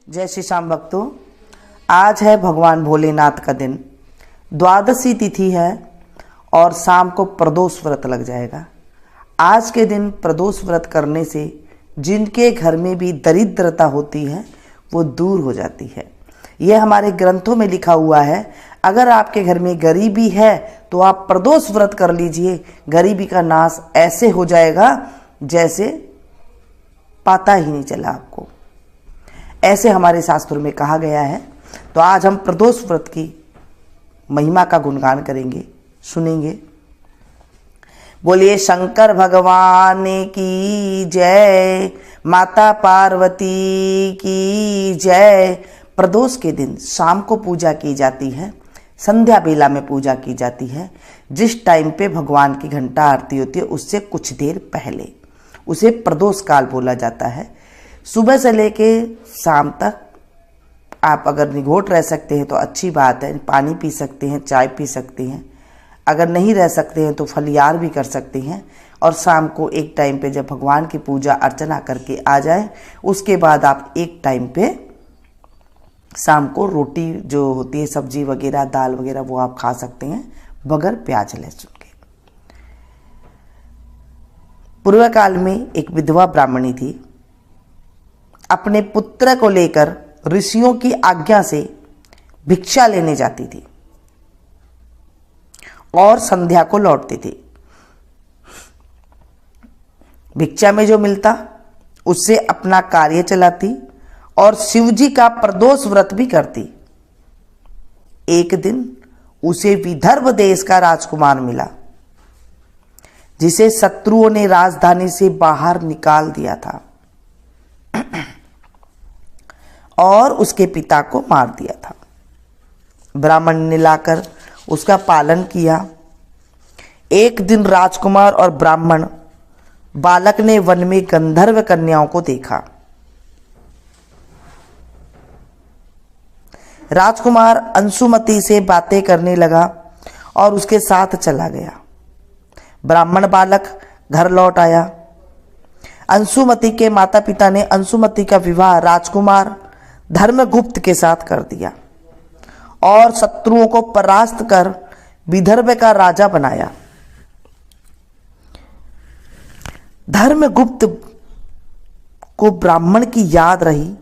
जय श्री श्याम भक्तों, आज है भगवान भोलेनाथ का दिन। द्वादशी तिथि है और शाम को प्रदोष व्रत लग जाएगा। आज के दिन प्रदोष व्रत करने से जिनके घर में भी दरिद्रता होती है वो दूर हो जाती है। यह हमारे ग्रंथों में लिखा हुआ है। अगर आपके घर में गरीबी है तो आप प्रदोष व्रत कर लीजिए, गरीबी का नाश ऐसे हो जाएगा जैसे पता ही नहीं चला आपको। ऐसे हमारे शास्त्रों में कहा गया है। तो आज हम प्रदोष व्रत की महिमा का गुणगान करेंगे, सुनेंगे। बोलिए शंकर भगवान की जय, माता पार्वती की जय। प्रदोष के दिन शाम को पूजा की जाती है, संध्या बेला में पूजा की जाती है। जिस टाइम पे भगवान की घंटा आरती होती है उससे कुछ देर पहले उसे प्रदोष काल बोला जाता है। सुबह से लेके शाम तक आप अगर निगोट रह सकते हैं तो अच्छी बात है, पानी पी सकते हैं, चाय पी सकते हैं। अगर नहीं रह सकते हैं तो फलियार भी कर सकते हैं। और शाम को एक टाइम पे जब भगवान की पूजा अर्चना करके आ जाए उसके बाद आप एक टाइम पे शाम को रोटी जो होती है, सब्जी वगैरह, दाल वगैरह, वो आप खा सकते हैं बगैर प्याज लहसुन के। पूर्व काल में एक विधवा ब्राह्मणी थी। अपने पुत्र को लेकर ऋषियों की आज्ञा से भिक्षा लेने जाती थी और संध्या को लौटती थी। भिक्षा में जो मिलता उससे अपना कार्य चलाती और शिवजी का प्रदोष व्रत भी करती। एक दिन उसे विदर्भ देश का राजकुमार मिला जिसे शत्रुओं ने राजधानी से बाहर निकाल दिया था और उसके पिता को मार दिया था। ब्राह्मण ने लाकर उसका पालन किया। एक दिन राजकुमार और ब्राह्मण बालक ने वन में गंधर्व कन्याओं को देखा। राजकुमार अंशुमति से बातें करने लगा और उसके साथ चला गया। ब्राह्मण बालक घर लौट आया। अंशुमति के माता पिता ने अंशुमति का विवाह राजकुमार धर्मगुप्त के साथ कर दिया और शत्रुओं को परास्त कर विदर्भ का राजा बनाया। धर्मगुप्त को ब्राह्मण की याद रही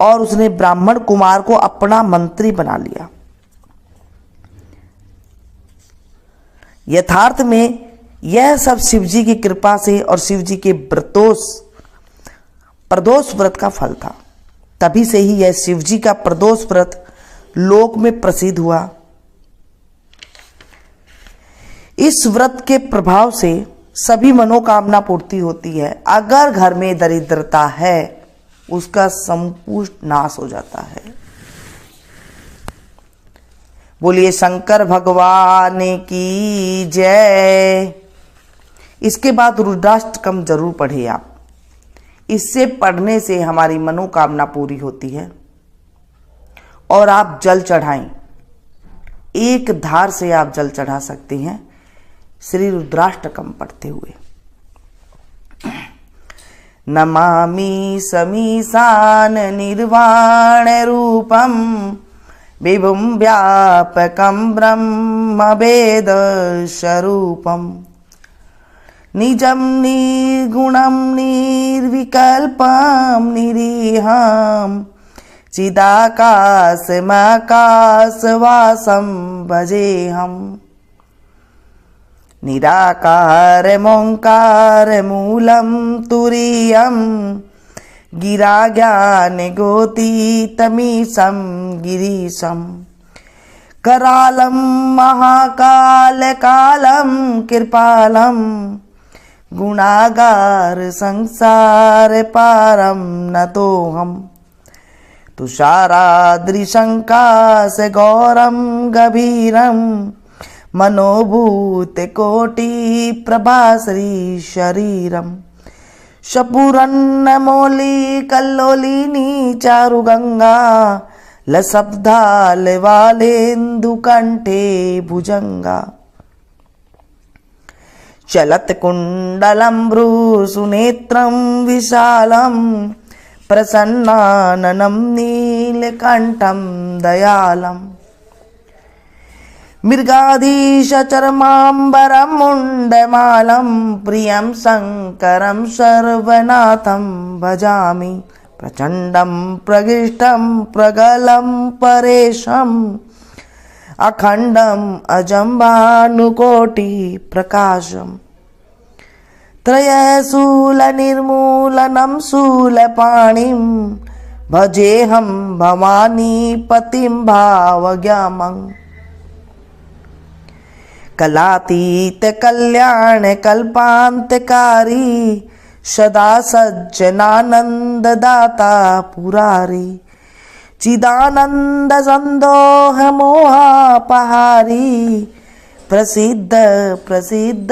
और उसने ब्राह्मण कुमार को अपना मंत्री बना लिया। यथार्थ में यह सब शिवजी की कृपा से और शिवजी के प्रदोष व्रत का फल था। तभी से ही यह शिवजी का प्रदोष व्रत लोक में प्रसिद्ध हुआ। इस व्रत के प्रभाव से सभी मनोकामना पूर्ति होती है। अगर घर में दरिद्रता है उसका संपूर्ण नाश हो जाता है। बोलिए शंकर भगवान की जय। इसके बाद रुद्राष्टकम जरूर पढ़े आप। इससे पढ़ने से हमारी मनोकामना पूरी होती है। और आप जल चढ़ाएं, एक धार से आप जल चढ़ा सकते हैं श्री रुद्राष्टकम पढ़ते हुए। नमामि समीशान निर्वाण रूपम विभुं व्यापकं ब्रह्म वेद स्वरूपम निजं निर्गुणं निर्विकल्पं निरीहं चिदाकाशमाकाशवासं भजेऽहम् निराकारमोङ्कारमूलं तुरीयं गिराज्ञानगोतीतमीशं गिरीशं करालं महाकालकालं कृपालं गुणागार संसार पारम नतोऽहम् तुषाराद्रिशङ्काश गौरं गभीरं मनोभूत कोटि प्रभाश्री शरीरम् शपुरन्नमौली कल्लोलिनी चारुगंगा लसब्धाल वालेन्दुकण्ठे भुजंगा चलत कुंडलं भ्रूसुनेत्रं विशालं प्रसन्नाननं नीलकण्ठं दयालम् मृगाधीशचर्माम्बरं मुण्डमालं प्रियं शङ्करं सर्वनाथं भजामि प्रचण्डं प्रगिष्टं प्रगलं परेशम् अखण्डम् अजं भानुकोटिप्रकाशम् त्रयशूलनिर्मूलनं शूलपाणिं भजेऽहं भवानीपतिं भावग्रामम् कलातीत कल्याण कल्पान्तकारी सदा सज्जनानन्ददाता पुरारी चिदानंद संदोह मोहापहारी प्रसिद्ध प्रसिद्ध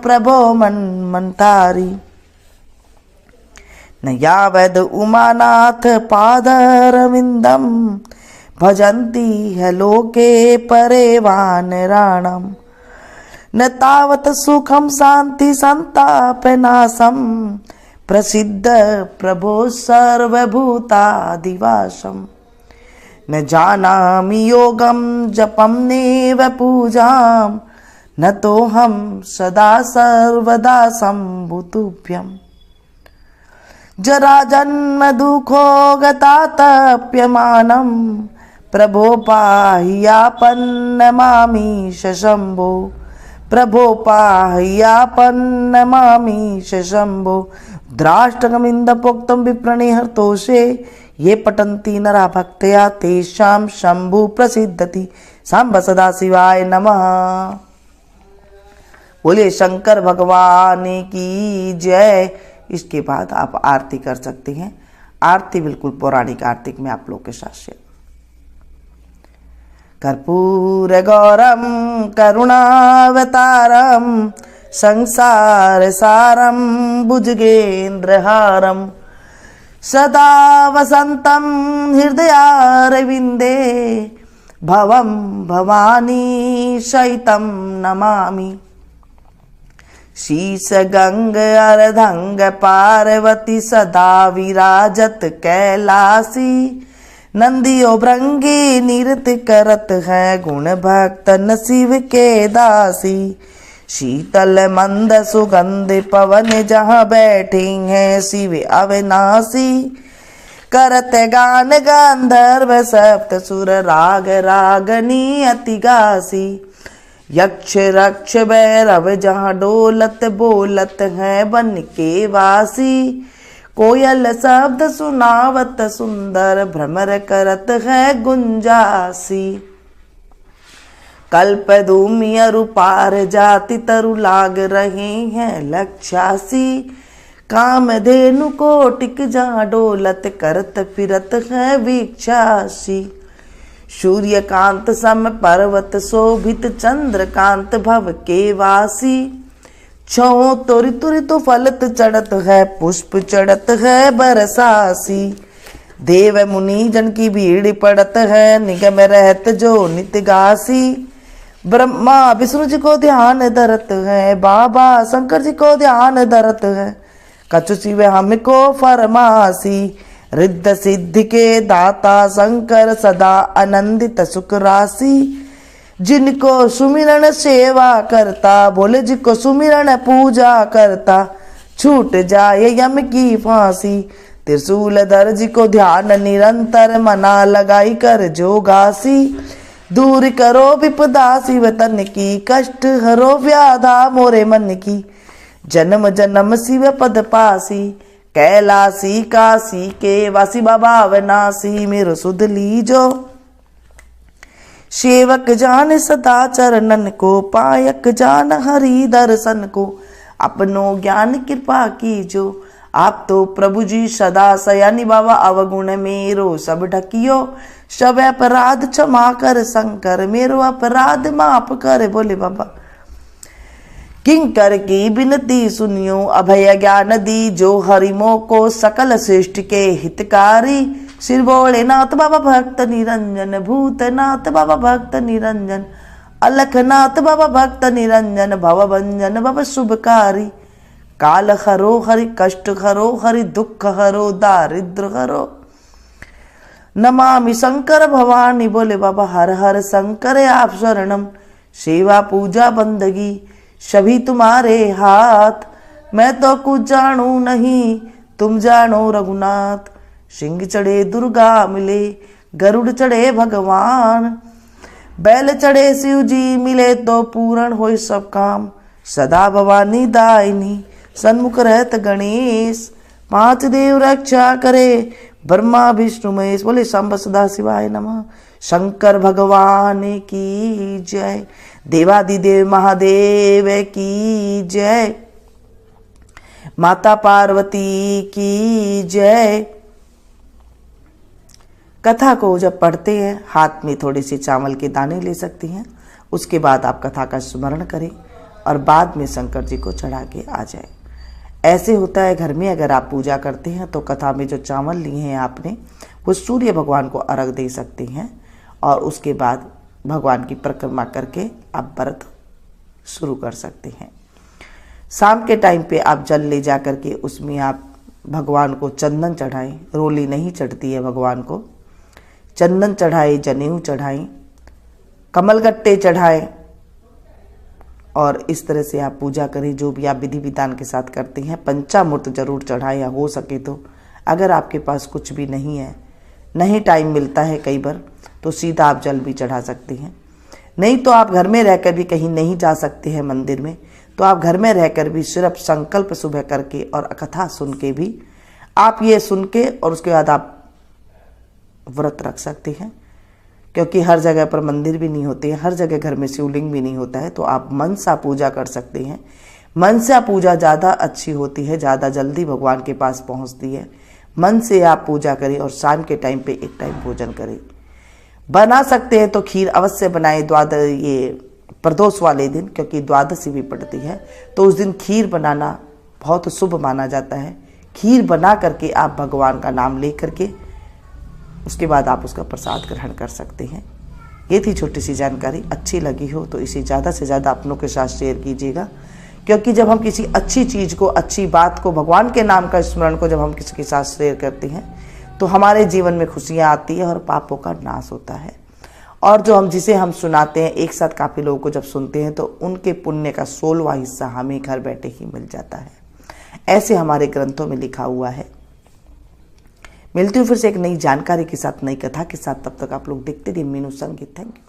प्रभो मन्मन्तारी न यावद उमानाथ पादरविन्दं भजन्ति ह लोके परे वानराणाम् न तावत सुखम शांति संतापनाशम प्रसिद्ध प्रभो सर्वभूतादिवासम न जानामि योगम जपम नेव पूजाम न तो हम सदा सर्वदा संभुतुभ्यम जरा जन्म दुखो गता तप्यमानम प्रभो पाह्यापन्नमामि शंभो प्रभो पाह्यापन्नमामीश शंभो द्राष्टकमिन्दपोक्तं विप्रणिहर्तोषे ये पठन्ति नरा भक्त्या तेषां शंभु प्रसिद्धति सांब सदा शिवाय नमः। बोले शंकर भगवान की जय। इसके बाद आप आरती कर सकते हैं। आरती बिल्कुल पौराणिक आरती में आप लोग के साथ शेयर। कर्पूर गौरम करुणावतारम संसार सारम भुजगेन्द्रहारम सदा वसंतम हृदयारविंदे भवम भवानी सहितं नमामि शीश गंग अर्धंग पार्वती सदा विराजत कैलासी नंदियो भृंगी नृत्य करत है गुण भक्तन शिव के दासी शीतल मंद सुगंध पवन जहाँ बैठी हैं शिव अविनाशी करत गान गंधर्व सप्त सुर राग रागनी अति गासी यक्ष रक्ष भैरव जहाँ डोलत बोलत है बन के वासी कोयल शब्द सुनावत सुंदर भ्रमर करत है गुंजासी कल्प धूमि अरु पार जाति तरु लाग रहे हैं लक्षासी कामधेनु कोटिक जहाँ डोलत करत फिरत है वीक्षासी सूर्यकांत सम पर्वत शोभित चंद्रकांत भव के वासी छो तुरि तुरि तो फलत चढ़त है पुष्प चढ़त है बरसासी देव मुनि जन की भीड़ पड़त है निगम रहत जो नित गासी ब्रह्मा विष्णु जी को ध्यान धरत है बाबा शंकर जी को ध्यान धरत है कछु शिव हमको फरमासी रिद्ध सिद्धि के दाता शंकर सदा आनंदित सुख राशि जिनको सुमिरन सेवा करता भोले जी को सुमिरन पूजा करता छूट जाए यम की फांसी त्रिशूलधर जी को ध्यान निरंतर मना लगाई कर जोगासी दूर करो विपदा शिव तन की कष्ट हरो व्याधा मोरे मन की जन्म जन्म शिव पद पासी कैलासी काशी के वासी बाबा अविनाशी मेरो सुध लीजो सेवक जान सदा चरणन को पायक जान हरि दर्शन को अपनो ज्ञान कृपा कीजो आप तो प्रभु जी सदा सयानी बाबा अवगुण मेरो सब ढकियो सब अपराध क्षमा कर शंकर मेरो अपराध माफ कर बोले बाबा किंकर की बिनती सुनियो अभय ज्ञान दी जो हरिमो को सकल सृष्टि के हितकारी श्री भोलेनाथ बाबा भक्त निरंजन भूतनाथ बाबा भक्त निरंजन अलखनाथ बाबा भक्त निरंजन भवभंजन बाबा शुभकारी काल हरो हरि कष्ट हरो हरि दुख हरो दारिद्र हरो। नमामि शंकर भवानी, बोले बाबा हर हर शंकर आप शरणम। सेवा पूजा बंदगी सभी तुम्हारे हाथ, मैं तो कुछ जानू नहीं तुम जानो रघुनाथ। सिंह चढ़े दुर्गा मिले, गरुड़ चढ़े भगवान, बैल चढ़े शिव जी मिले तो पूर्ण होए सब काम। सदा भवानी दायिनी सन्मुख रहत गणेश, पांच देव रक्षा करे ब्रह्मा विष्णु महेश। बोले सांब सदा शिवाय नमः। शंकर भगवान की जय, देवादिदेव महादेव की जय, माता पार्वती की जय। कथा को जब पढ़ते हैं हाथ में थोड़े से चावल के दाने ले सकती हैं, उसके बाद आप कथा का स्मरण करें और बाद में शंकर जी को चढ़ा के आ जाए। ऐसे होता है घर में अगर आप पूजा करते हैं तो कथा में जो चावल लिए हैं आपने वो सूर्य भगवान को अर्घ दे सकते हैं और उसके बाद भगवान की परिक्रमा करके आप व्रत शुरू कर सकते हैं। शाम के टाइम पे आप जल ले जा करके उसमें आप भगवान को चंदन चढ़ाएं, रोली नहीं चढ़ती है भगवान को, चंदन चढ़ाए, जनेऊ चढ़ाएं, कमलगट्टे चढ़ाएं और इस तरह से आप पूजा करें जो भी आप विधि विधान के साथ करते हैं। पंचामृत जरूर चढ़ाएं या हो सके तो, अगर आपके पास कुछ भी नहीं है, नहीं टाइम मिलता है कई बार, तो सीधा आप जल भी चढ़ा सकते हैं। नहीं तो आप घर में रहकर भी कहीं नहीं जा सकते हैं मंदिर में, तो आप घर में रहकर भी सिर्फ संकल्प सुबह करके और कथा सुन के भी आप ये सुन के और उसके बाद आप व्रत रख सकते हैं। क्योंकि हर जगह पर मंदिर भी नहीं होते हैं, हर जगह घर में शिवलिंग भी नहीं होता है, तो आप मनसा पूजा कर सकते हैं। मनसा पूजा ज़्यादा अच्छी होती है, ज़्यादा जल्दी भगवान के पास पहुंचती है। मन से आप पूजा करें और शाम के टाइम पे एक टाइम भोजन करें। बना सकते हैं तो खीर अवश्य बनाएं ये प्रदोष वाले दिन, क्योंकि द्वादशी भी पड़ती है तो उस दिन खीर बनाना बहुत शुभ माना जाता है। खीर बना करके आप भगवान का नाम ले करके उसके बाद आप उसका प्रसाद ग्रहण कर सकते हैं। ये थी छोटी सी जानकारी, अच्छी लगी हो तो इसे ज़्यादा से ज़्यादा अपनों के साथ शेयर कीजिएगा, क्योंकि जब हम किसी अच्छी चीज़ को, अच्छी बात को, भगवान के नाम का स्मरण को जब हम किसी के साथ शेयर करते हैं तो हमारे जीवन में खुशियाँ आती है और पापों का नाश होता है। और जो हम जिसे हम सुनाते हैं एक साथ काफ़ी लोगों को जब सुनते हैं तो उनके पुण्य का 16वां हिस्सा हमें घर बैठे ही मिल जाता है। ऐसे हमारे ग्रंथों में लिखा हुआ है। मिलती हूँ फिर से एक नई जानकारी के साथ, नई कथा के साथ। तब तक आप लोग देखते रहिए मीनू संगीत। Thank you.